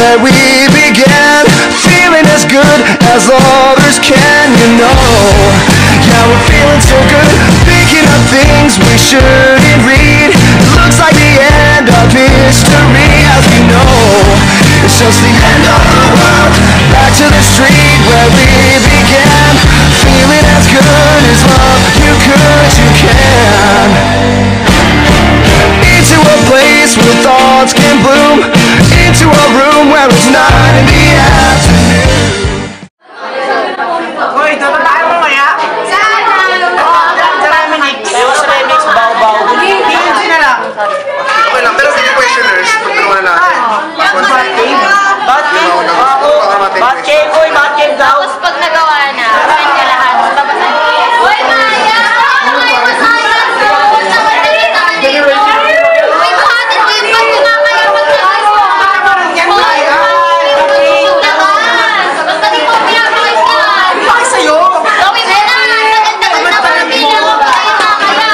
where we began, feeling as good as lovers can, you know. Yeah, we're feeling so good, picking up things we shouldn't read. Looks like the end of history, as we know. It's just the end of the world, back to the street where we began, feeling as good as love you could, you can. Into a place where thoughts can bloom, into a room where it's not in the afternoon. Uy, dapat tayo mamaya? Saan? Remix. Remix, baw-baw. Hindi na lang. Okay lang, pero sige questioners, pagtulungan natin. Bad cave, boy, bad cave daw. Tapos pag nagawa na, comment ka lahat. Babasahin ko. Uy, Maya! Uy, masaya! Uy, buhatin ko yung pag kumamaya pag-alas mo. Uy, basta di mo pinapakis ka. Bakit sa'yo? Gawin mo na! Tagal-tagal na para bilang mo kayo mamaya.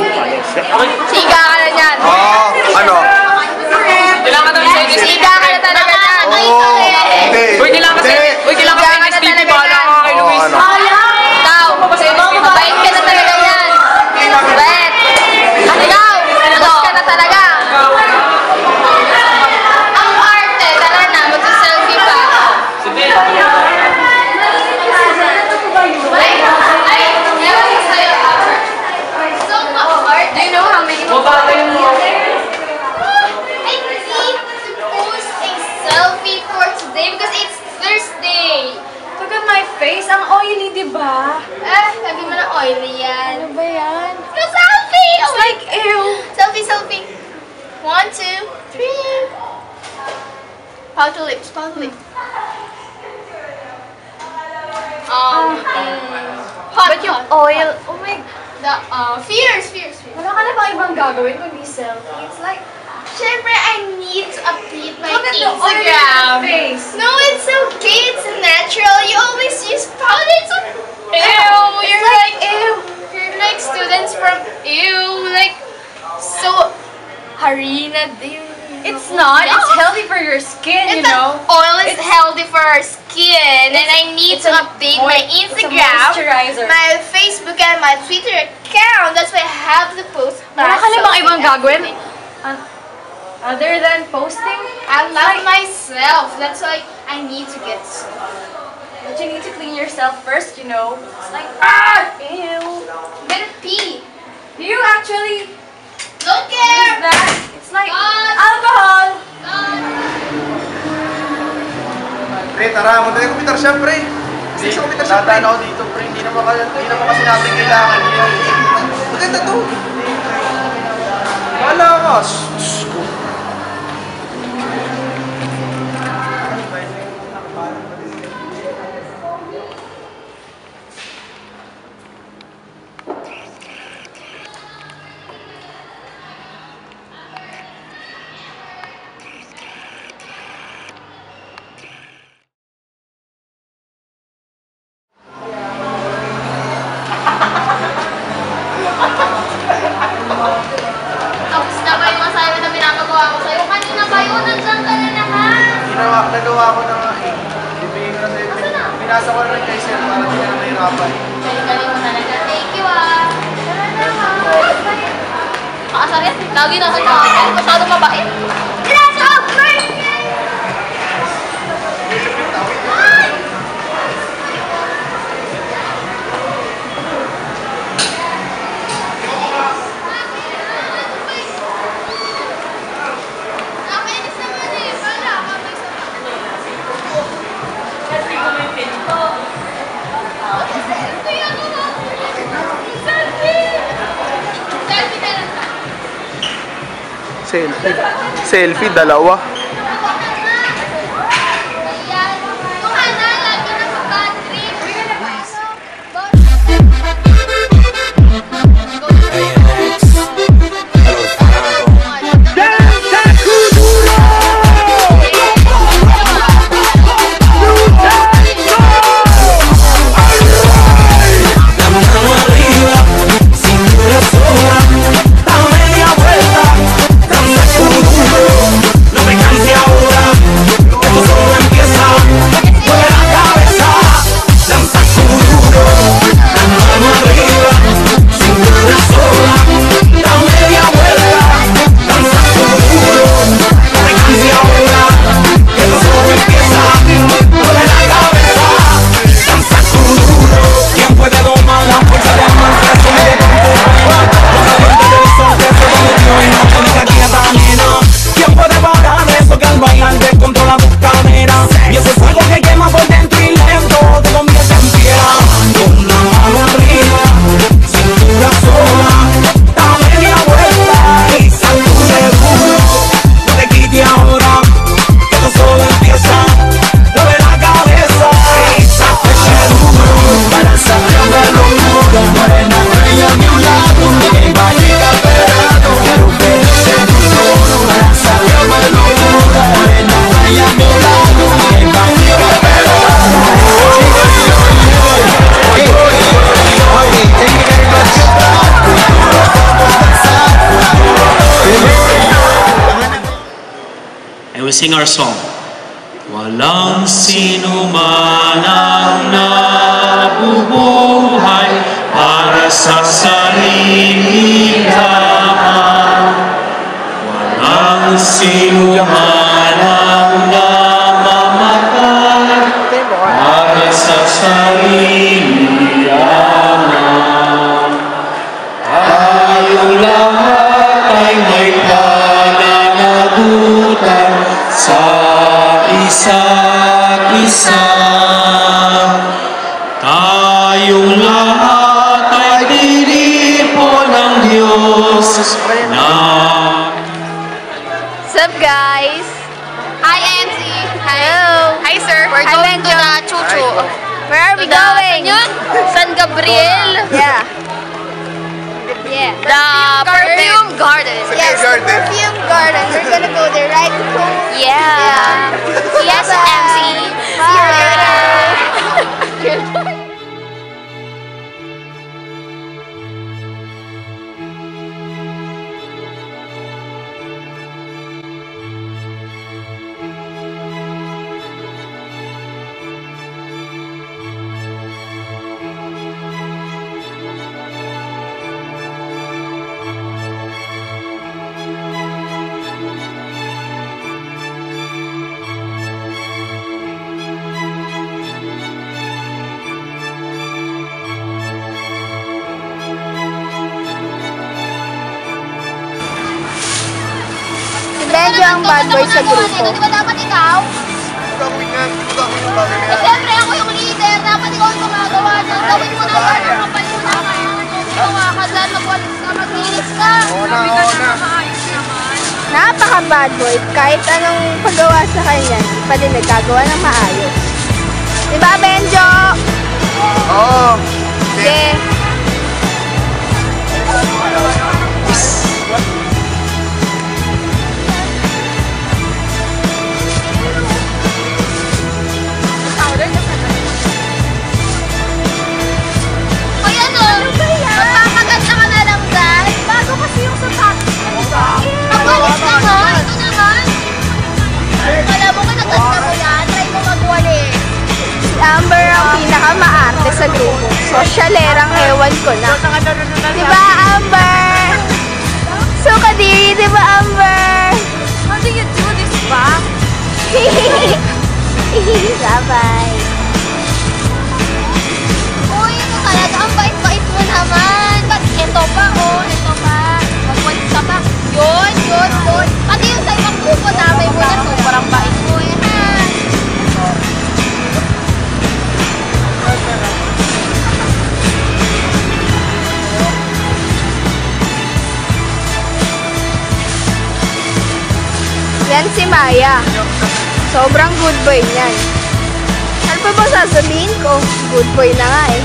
Siga ka na dyan. Ano? Kailangan ka naman sa Siga ka na talaga dyan. Uy, kailangan kasi STP bahala ka kay Luis. Ikaw, bait ka na talaga yan. Bait. Ikaw, alas ka na talaga. Ang arte, tara na, magsa-selfie pa. Do you know how many I need to post a selfie for today because it's Thursday. Look at my face. Ang oily, di ba? Sabi mo na oily yan. Ano ba yan? No selfie! It's like, ew. Selfie, selfie. 1, 2, 3. Pout your lips, pout your lips. Hot, But yung oil, oh my, fierce. wala ka na bang ibang gagawin kundi selfie? It's like, Siyempre, I need to update my look at the oil on your Instagram. face. No, it's okay. It's natural. You always use powder. It's like, you're like students from like so harina. It's not. It's healthy for your skin, you know. Oil is healthy for our skin, and I need to update my Instagram, It's a moisturizer. my Facebook, and my Twitter account. That's why I have to post. Wala ka na bang ibang gagawin? everything. Other than posting? I love myself. That's why I need to get soap. But you need to clean yourself first, you know. It's like, ew. I'm gonna pee. Do you actually Don't use care. that? It's like God. alcohol. Pre, tara, munta yung computer siya, pre. Sige sa computer siya, pre. Dadaan ako dito, pre. Hindi naman kasi natin kailangan yun. Maganda to. Wala ka. Tapos na ba yung assignment na pinapagawa ko sa'yo? Kanina ba yun? Nandiyan ka na naman. Nagawa ko na nga eh. Bibigyan ko na sa'yo. Pinasa ko na rin kay sir para hindi na mahirapan. Galing mo talaga. Thank you Tara na Makasar yan. Lagi nasa channel. Masyadong mabait. Let's go! Selfie. Selfie, dalawa. Sing our song. Walang sino man ang nabubuhay para sa sarili lamang. Walang sino man ang namamatay para sa sarili lamang. Tayong lahat ay may pananagutan sa isa't isa. Tayong lahat ay tinipo ng Diyos na... What's up, guys? Hi, MC. Hello. Hi, sir. We're going to the Chuchu. Where are we going? San Gabriel. Yeah. Yeah. The Perfume Garden. Yes, the Perfume Garden. We're gonna go there, right? Yeah. Yes, MC. Bye. Benjo ang bad boy sa grupo. Di ba dapat ikaw? Gawin nga. Gawin yung bagay Eh, siyempre ako yung leader. Dapat ikaw ang gumagawa na. Gawin mo na yan. Kapal mo na ka. Gawa ka dyan. Magwalis ka. Maglinis ka. Oo na. Napaka-bad boy. Kahit anong paggawa sa kanya, hindi pa din nagkagawa ng maayos. Diba, Benjo? Oo. Sige. Amber ang pinaka-maarte sa grupo. Sosyalerang ewan ko na. Diba, Amber? So kadiri, diba, Amber? How do you do this, ba? Bye-bye. Uy, ito talaga. Ang bait-bait mo naman. Ba't ito pa, oh. Ito pa. Magwalis ka pa. Yun. Pati yung sa ibang grupo namin mo na. Sobrang bait mo, eh, ha? Yan si Maya. Sobrang good boy niyan. Ano pa ba sasabihin ko? Good boy na nga eh.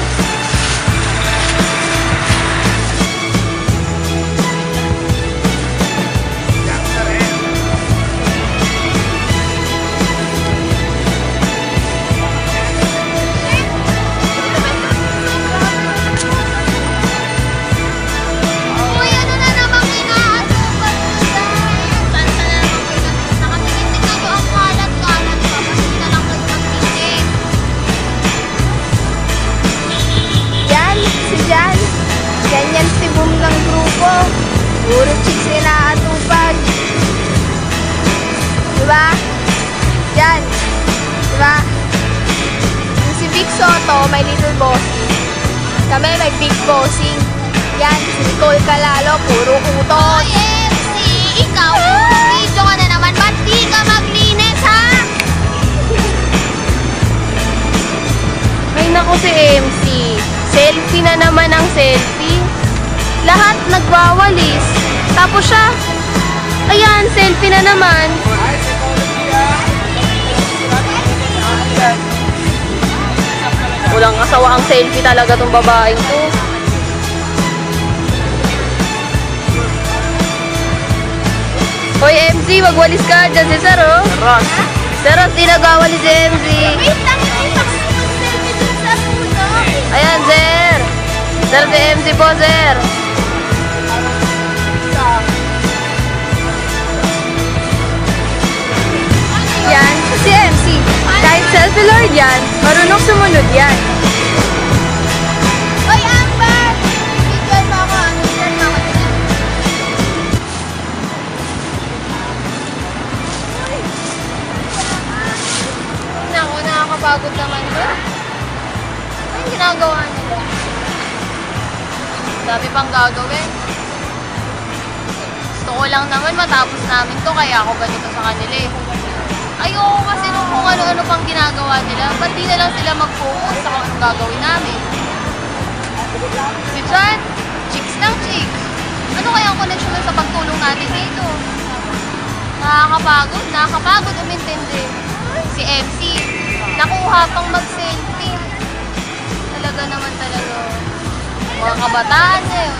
Ganyan si Boom ng grupo. Puro chicks inaatupag. Diba? Yan. Diba? Yung si Vic Soto, may little bossing. Kami may big bossing. Yan, si Nicole Calalo, puro utot. Oy, MC! Ikaw, video ka na naman. Ba't di ka maglinis, ha? Ay naku si MC. Selfie na naman ang selfie. Lahat nagwawalis. Tapos siya, ayan, selfie na naman. Walang asawa ang selfie talaga tong babaeng to. Hoy MC, magwalis ka dyan si Sir, oh. Sir, di nagwawalis si MC. Wait lang, selfie dun sa puno. Ayan, Sir. Sir, si MC po, Sir. Yan, si MC. Kahit selfie lord yan, marunong sumunod yan. Oy, Amber! Video mo ako. Share mo ako dyan. Naku, nakakapagod naman ba? Ano yung ginagawa nila? Dami pang gagawin. Gusto ko lang naman matapos namin to, kaya ako ganito sa kanila eh. Ayoko kasi nung kung ano-ano pang ginagawa nila, ba't di na lang sila mag-focus sa kung anong gagawin namin? Si Chan, chicks ng chicks. Ano kaya ang connection sa pagtulong natin dito? Nakakapagod umintindi. Si MC, nakuha pang mag-selfie. Talaga naman talaga. Mga kabataan na yun.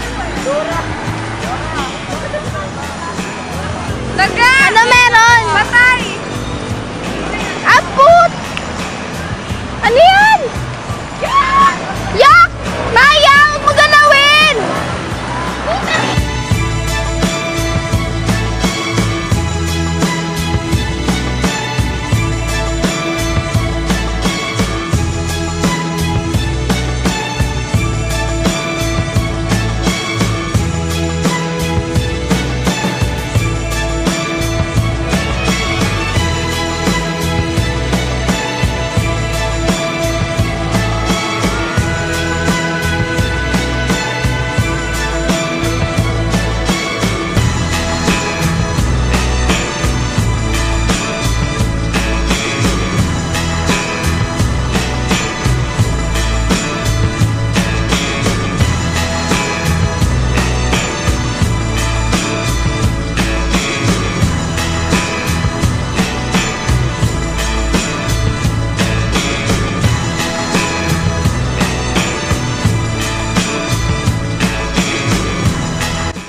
Ano meron? Patay! Aput! Ano yan? Yak! Maya! Huwag mo ganawin!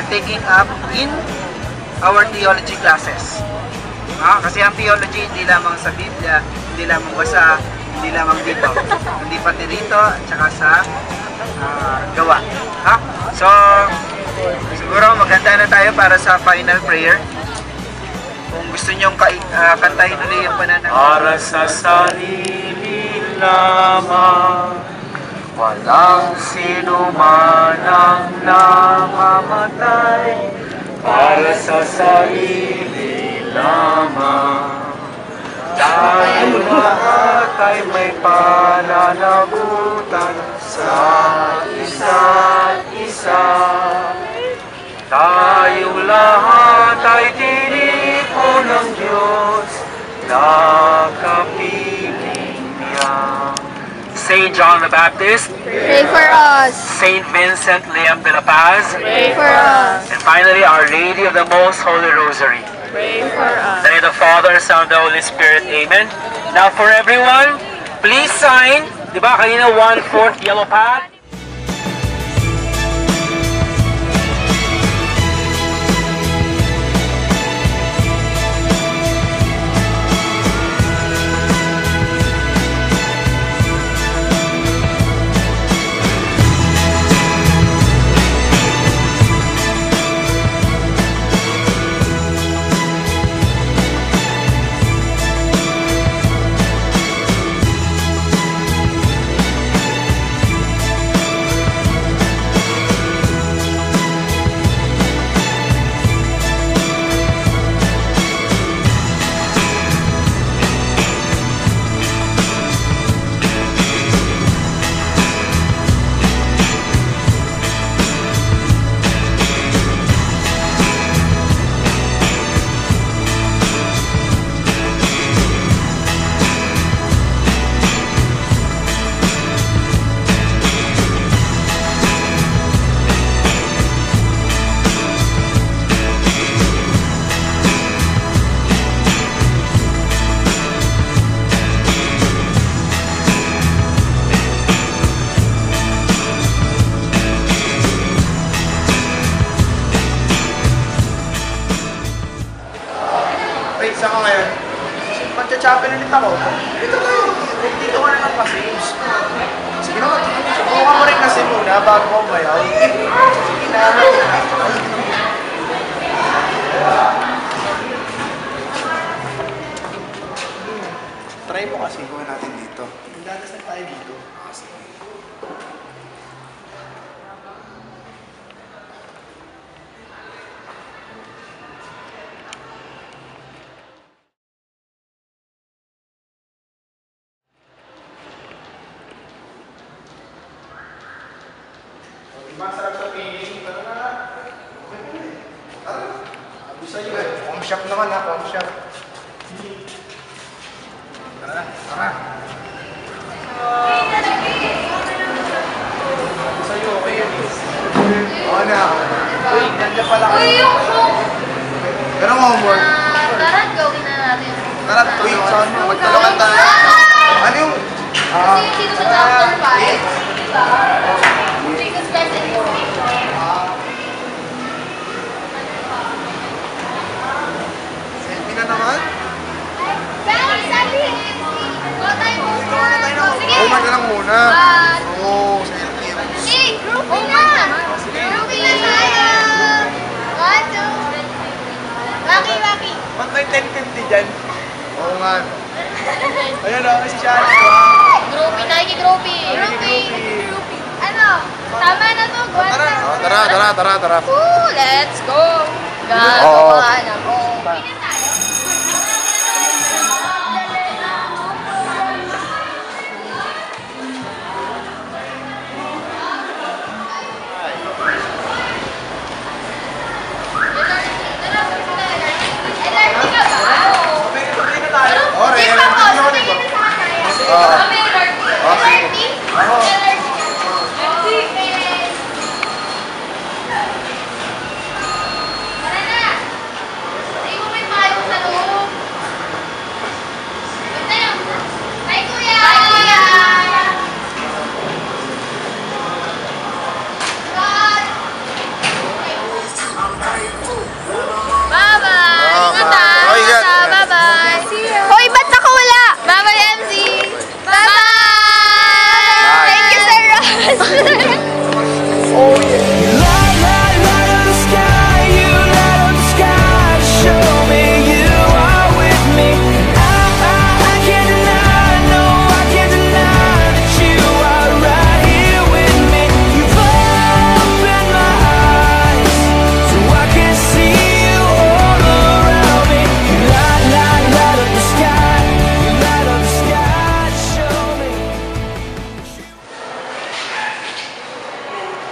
Taking up in our theology classes. Kasi ang theology hindi lamang sa Biblia, hindi lamang basa, hindi lamang dito. Hindi pati rito at saka sa gawa. So, siguro maganda na tayo para sa final prayer. Kung gusto nyong kantahin ulit yung pananaw. Para sa sarili lamang, walang sino man ang namamatay. Para sa sarili lamang, tayo lahat ay may pananagutan sa isa't isa. Tayong lahat ay tinipon ng Diyos, nakapiling niya. Saint John the Baptist, Pray for us. Saint Vincent Liam de la Paz, Pray for us. and finally Our Lady of the Most Holy Rosary. Pray for us. In the name of the Father, Son, and the Holy Spirit. Amen. Now for everyone, please sign. Diba kanina 1/4 yellow pad? Wait, saan ka ngayon? Magcha-chapel ulit ako. Dito kayo. Dito ka na lang kasi. Sige naman. Subukan mo rin kasi muna bago ko mayaw. Sige na. Try mo kasi. Gawin natin dito. Magdadasal tayo dito. Masarap sa piling. Tara na. Tara. Gusto nyo eh. Home shop naman ha. Home shop. Tara na. Tara. Gusto nyo okay yun eh. Oo na. Uy, nandiyan pala kayo. Uy, yung home. Pero homework. Tara, gawin na natin. Tara, uy, saan mo? Magtulungan tayo. Ano yung? Kasi yung dito sa chapter 5. Jesus Christ and His people. Selfie na naman? Guys, sabi! Go tayo muna. Sige. Homework na lang muna. Oo, selfie. Hey, groupie na! Groupie na tayo! 1, 2. Waki. Ba't may 10:50 dyan? Oo nga. Ayun o, si Shani. Groupie, Nike-groupie. Ano? Tama na to. Tara. Woo, let's go. Oo. Gagawa na ko.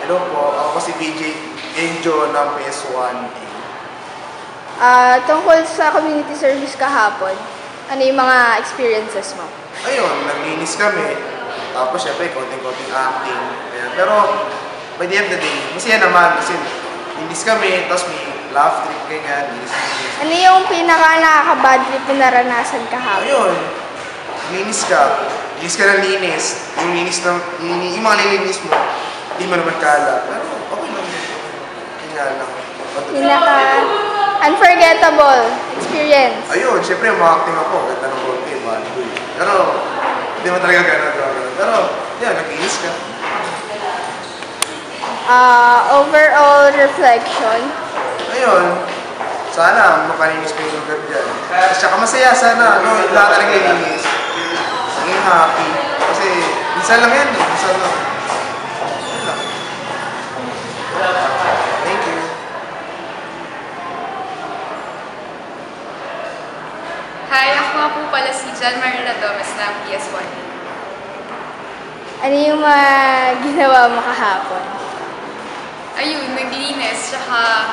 Hello po, ako si BJ Enjo ng PS1. Tungkol sa community service kahapon, ano yung mga experiences mo? Ayun, naglinis kami. Tapos syempre, konting-konting acting. Ayan. Pero, by the end of the day, masaya naman kasi linis kami, tapos may laugh trip, ganyan, linis. Ano yung pinaka nakaka-bad trip na naranasan kahapon? Ayun. Linis ka. Linis ka ng linis. Yung linis ng, yung mga nilinis mo, hindi mo naman kala. Pero okay lang yun. Kaya lang. Unforgettable experience. Ayun, syempre ma-acting ako. Ganda ng role play, mahal ko yun. Pero, hindi mo talaga gano'n. Pero, yan, naglinis ka. Overall reflection. Ayun. Sana mapaninis pa yung lugar dyan. Tsaka masaya sana, no? Lahat talaga ilinis. Maging happy. Kasi, minsan lang yan, minsan lang. Minsan lang. Thank you. Hi, ako nga po pala si Jan Marina Gomez ng PS1. Ano yung mga ginawa mo kahapon? Ayun, naglinis, tsaka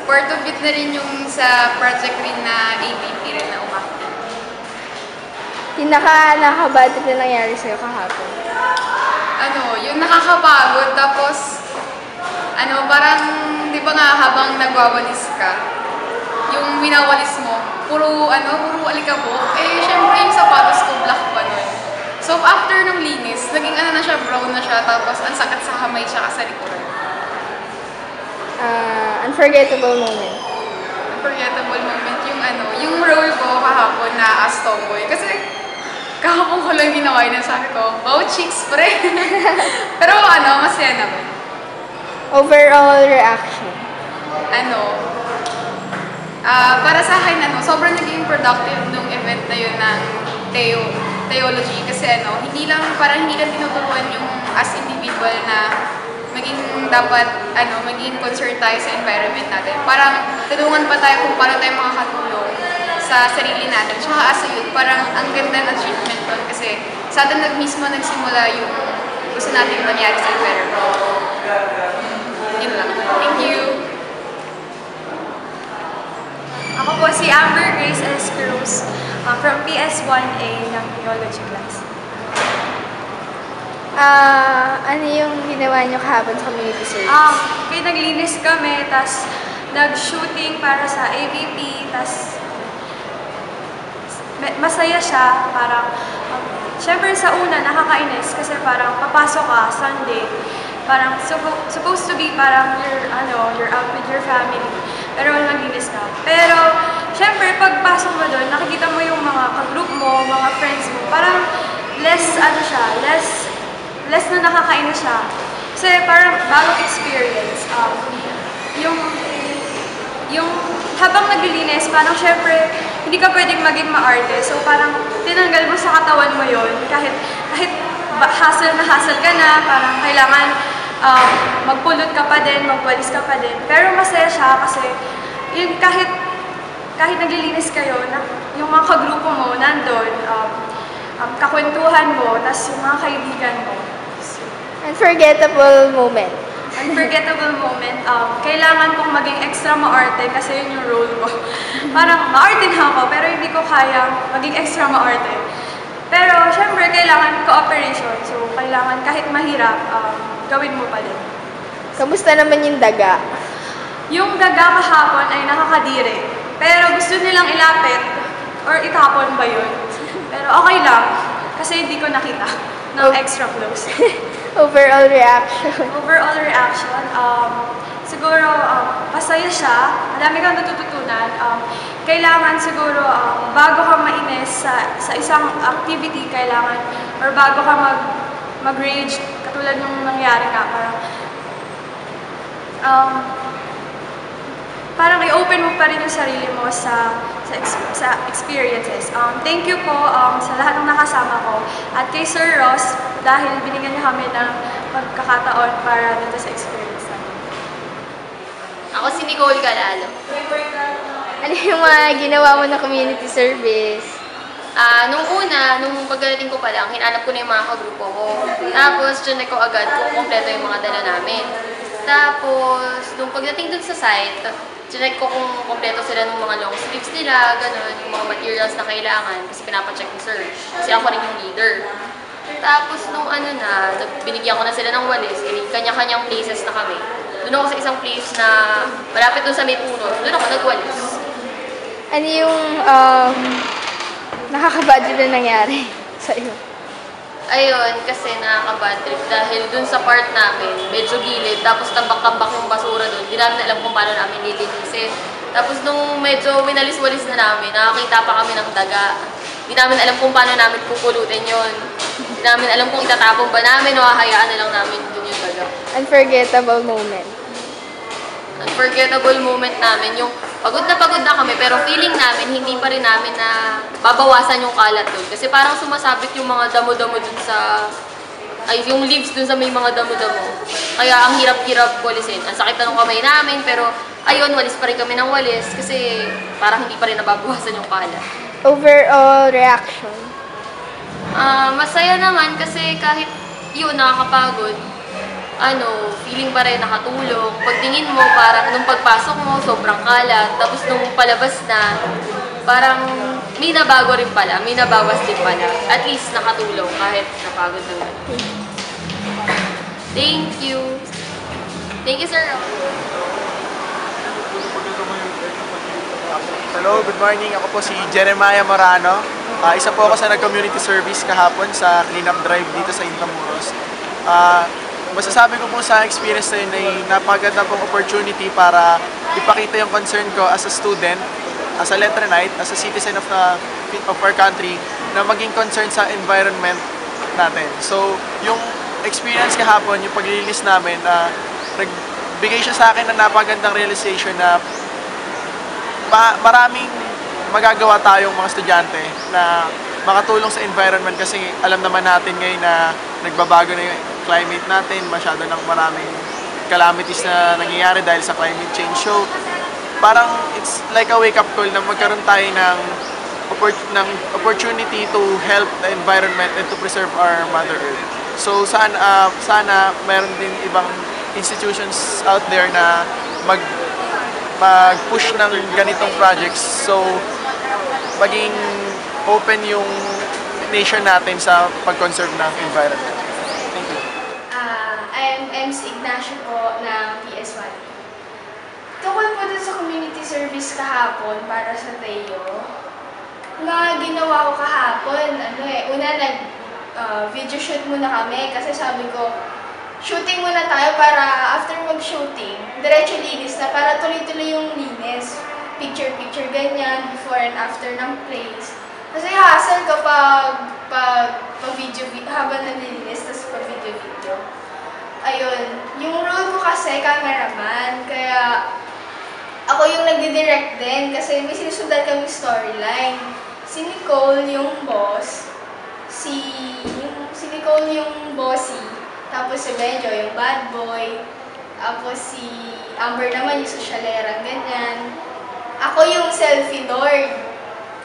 part of it na rin yung sa project rin na ABP rin na umakti. Pinaka nakaka-bad trip na nangyari sa'yo kahapon? Ano, yung nakakapagod, tapos, parang, di ba nga, habang nagwawalis ka, yung winawalis mo, puro alikabok, syempre yung sapatos ko, black pa nun. So, after ng linis, naging na siya, brown na siya, tapos ang sakit sa kamay siya sa likuran. Unforgettable moment. Unforgettable moment, yung role ko kahapon na as tomboy. Kasi, kahapon ko lang ginawa yun, sabi ko, wow, chicks, pre. Pero masaya naman. Overall reaction. Para sa akin, sobrang naging productive nung event na yun ng theology. Kasi hindi lang tinuturuan yung as individual na maging dapat, maging concerned tayo sa environment natin. Parang tulungan pa tayo kung paano tayo makakatulong sa sarili natin. Tsaka as a youth, parang ang ganda ng achievement doon kasi sa atin mismo nagsimula yung gusto natin mangyari sa environment. Yun lang. Thank you! Ako po si Amber Grace S. Cruz from PS1A ng Theology class. Ano yung ginawa nyo kahapon sa community service? Kaya naglinis kami, tas nag-shooting para sa AVP, tas masaya siya, parang syempre sa una nakakainis kasi parang papasok ka Sunday, parang supposed to be parang you're out with your family, pero naglinis ka. Pero syempre pagpasok mo doon, nakikita mo yung mga ka-group mo, mga friends mo, parang less na nakakainis siya. Kasi parang bagong experience. Yung habang naglilinis, parang syempre, hindi ka pwedeng maging maarte. So parang tinanggal mo sa katawan mo yon kahit hassle ka na, parang kailangan magpulot ka pa din, magwalis ka pa din. Pero masaya siya kasi yung kahit naglilinis kayo, yung mga kagrupo mo nandun, kakwentuhan mo, tas yung mga kaibigan mo. Unforgettable moment. Unforgettable moment, kailangan kong maging extra maarte kasi yun yung role ko. Parang maarte na ako, pero hindi ko kaya maging extra maarte. Pero syempre, kailangan cooperation. So, kailangan kahit mahirap, gawin mo pa din. Kamusta naman yung daga? Yung daga kahapon ay nakakadiri. Pero gusto nilang ilapit or itapon ba yun? Pero okay lang, kasi hindi ko nakita ng extra close. Overall reaction. Overall reaction, siguro masaya siya, madami kang natututunan. Kailangan siguro, bago ka mainis sa isang activity, kailangan, or bago ka mag-rage, katulad nung nangyari nga, parang i-open mo pa rin yung sarili mo sa experiences. Thank you po sa lahat ng nakasama ko. At kay Sir Ross, dahil binigyan niya kami ng pagkakataon para dito sa experience namin. Ako si Nicole Calalo. Ano yung mga ginawa mo na community service? Nung pagdating ko pa lang, hinanap ko na yung mga kagrupo ko. Tapos, chinek ko agad kung kompleto yung mga dala namin. Tapos, nung pagdating dun sa site, chinek ko kung kompleto sila ng mga long sleeves nila, ganun, yung mga materials na kailangan, kasi pinapacheck ni sir. Kasi ako rin yung leader. Tapos, nung binigyan ko na sila ng walis, kanya-kanyang places na kami. Doon ako sa isang place na malapit doon sa may puno, doon ako nagwalis. Ano yung nakaka-bad trip na nangyari sa'yo? Ayun, kasi nakaka-bad trip dahil dun sa part namin, medyo gilid, tapos tambak-tambak yung basura dun. Hindi namin alam kung paano namin lilinisin. Tapos nung medyo winalis-walis na namin, nakakita pa kami ng daga. Hindi namin alam kung paano namin pupulutin yun. Hindi namin alam kung itatapon ba namin o hahayaan na lang namin dun yung daga. Unforgettable moment. Unforgettable moment namin, yung pagod na kami, pero feeling namin, hindi pa rin namin na babawasan yung kalat doon. Kasi parang sumasabit yung mga damo-damo dun sa, yung leaves dun sa may mga damo-damo. Kaya ang hirap-hirap walisin. Ang sakit na ng kamay namin, pero ayun, walis pa rin kami ng walis kasi parang hindi pa rin nababawasan yung kalat. Overall reaction? Masaya naman kasi kahit yun, nakakapagod. Feeling pa rin nakatulong. Pagtingin mo, parang nung pagpasok mo, sobrang kalat. Tapos nung palabas na, parang may nabago rin pala, may nabawas din pala. At least nakatulong kahit napagod naman. Thank you. Thank you, sir. Hello, good morning. Ako po si Jeremiah Morano. Isa po ako sa nag-community service kahapon sa cleanup drive dito sa Intramuros. Masasabi ko po sa experience na yun ay napakaganda pong opportunity para ipakita yung concern ko as a student, as a letronite, as a citizen of our country, na maging concern sa environment natin. So, yung experience kahapon, yung paglilinis namin, nagbigay siya sa akin ng napakagandang realization na maraming magagawa tayong mga estudyante na makatulong sa environment kasi alam naman natin ngayon na nagbabago na yung climate natin, masyado ng maraming calamities na nangyayari dahil sa climate change. So, parang it's like a wake-up call na magkaroon tayo ng opportunity to help the environment and to preserve our Mother Earth. So, sana mayroon din ibang institutions out there na mag-push ng ganitong projects. So, maging open yung nation natin sa pag-conserve ng environment. Thank you. I'm MC Ignacio po ng PS1. Tungkol po dun sa community service kahapon para sa TEO, mga ginawa ko kahapon, una video shoot muna kami kasi sabi ko, shooting muna tayo para after mag-shooting, diretso linis na para tuloy-tuloy yung linis. Picture-picture ganyan, before and after ng plays. Kasi hassle kapag video habang nalilinis, tapos pag-video-video. Ayun, yung role ko kasi cameraman, kaya ako yung nagdi-direct din kasi may sinusundan kaming storyline. Si Nicole yung boss, si Nicole yung bossy, tapos si Benjo yung bad boy, tapos si Amber naman yung sosyalera, ganyan. Ako yung selfie lord,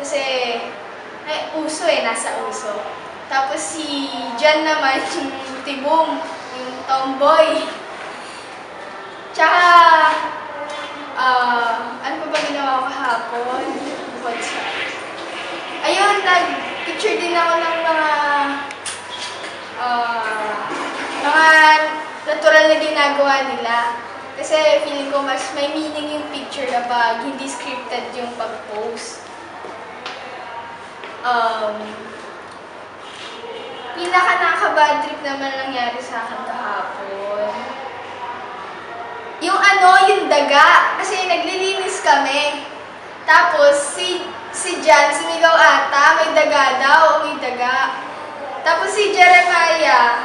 kasi uso nasa uso. Tapos si Jan naman yung tibong, yung tomboy. Tsaka, ano pa ba ginawa ko kahapon? Ayun, nag-picture din ako ng mga natural na ginagawa nila. Kasi feeling ko mas may meaning yung picture kapag hindi scripted yung pag-post. Pinaka-nakabad trip naman nangyari sa akin kahapon. Yung yung daga. Kasi naglilinis kami. Tapos si Jan, sumigaw ata, may daga daw, may daga. Tapos si Jeremiah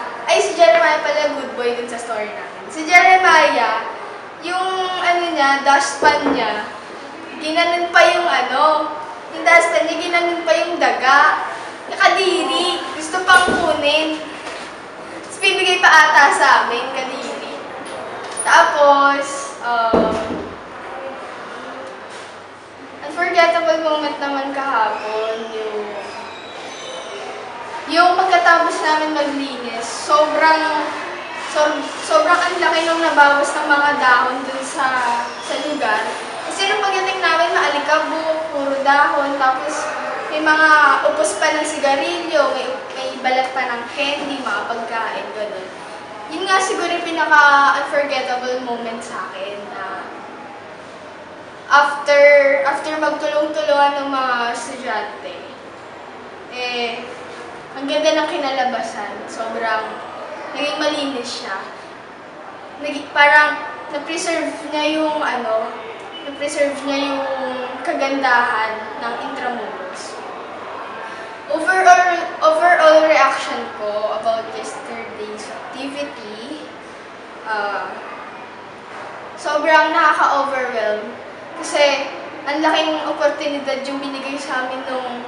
pala good boy dun sa story natin. Si Jeremiah, yung niya, dustpan niya, ginanon pa yung yung dustpan niya, ginanon pa yung daga. Kadiri, gusto pang kunin. Tapos bibigay pa ata sa amin, kadiri. Tapos, unforgettable moment naman kahapon, yung pagkatapos namin maglinis, sobrang ang laki nung nabawas ng mga dahon dun sa lugar. Kasi nung pagdating namin, maalikabok, puro dahon, tapos may mga upos pa ng sigarilyo, may balat pa ng candy, mga pagkain, gano'n. Yun nga siguro yung pinaka-unforgettable moment sa akin na after magtulong-tulungan ng mga estudyante, ang ganda ng kinalabasan. Sobrang naging malinis siya. Parang na-preserve niya yung kagandahan ng Intramuros. Overall reaction ko about yesterday's activity, sobrang nakaka-overwhelm kasi ang laking oportunidad yung binigay sa amin nung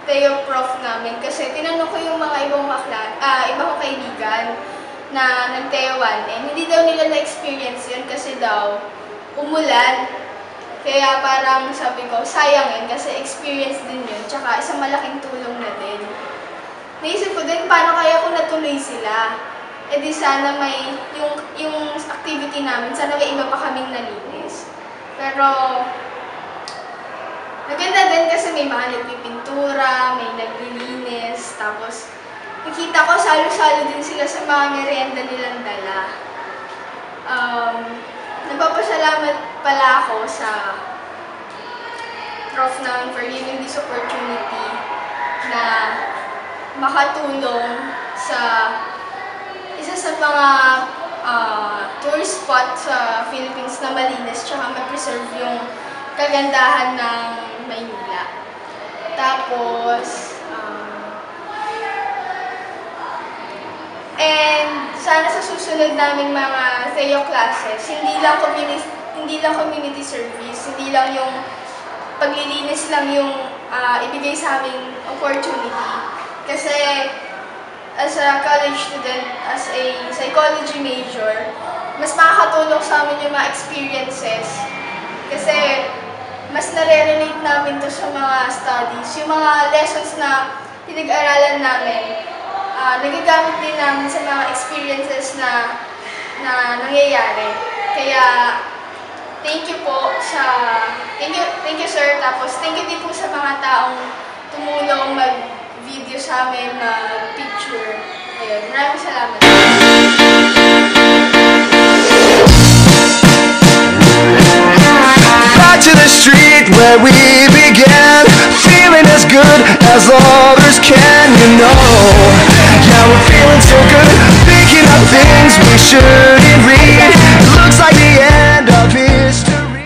Teo Prof namin kasi tinanong ko yung mga ibang kong kaibigan na nag-Teo 1 hindi daw nila na-experience yun kasi daw umulan. Kaya parang sabi ko, sayangin kasi experience din yun, tsaka isang malaking tulong na din. Naisip ko din, paano kaya kung natuloy sila? Di sana may, yung activity namin, sana may iba pa kaming nalinis. Pero, maganda din kasi may mga nagpipintura, may naglilinis, tapos nakita ko salo-salo din sila sa mga merienda nilang dala. Nagpapasalamat pala ako sa prof namin for giving this opportunity na makatulong sa isa sa mga tourist spot sa Philippines na malinis tsaka ma-preserve yung kagandahan ng Maynila. Tapos, and sana sa susunod naming mga Teo classes, hindi lang community service, hindi lang yung paglilinis lang yung ibigay sa aming opportunity. Kasi as a college student, as a psychology major, mas makakatulong sa amin yung mga experiences. Kasi mas nare-relate namin to sa mga studies, yung mga lessons na pinag-aralan namin. Nagagamit din namin sa mga experiences na nangyayari. Kaya, thank you sir, tapos thank you din po sa mga taong tumulong mag-video sa amin, mag-picture. Ayun, maraming salamat. Back to the street where we began, feeling as good as others can, you know. Yeah, we're feeling so good, picking up things we should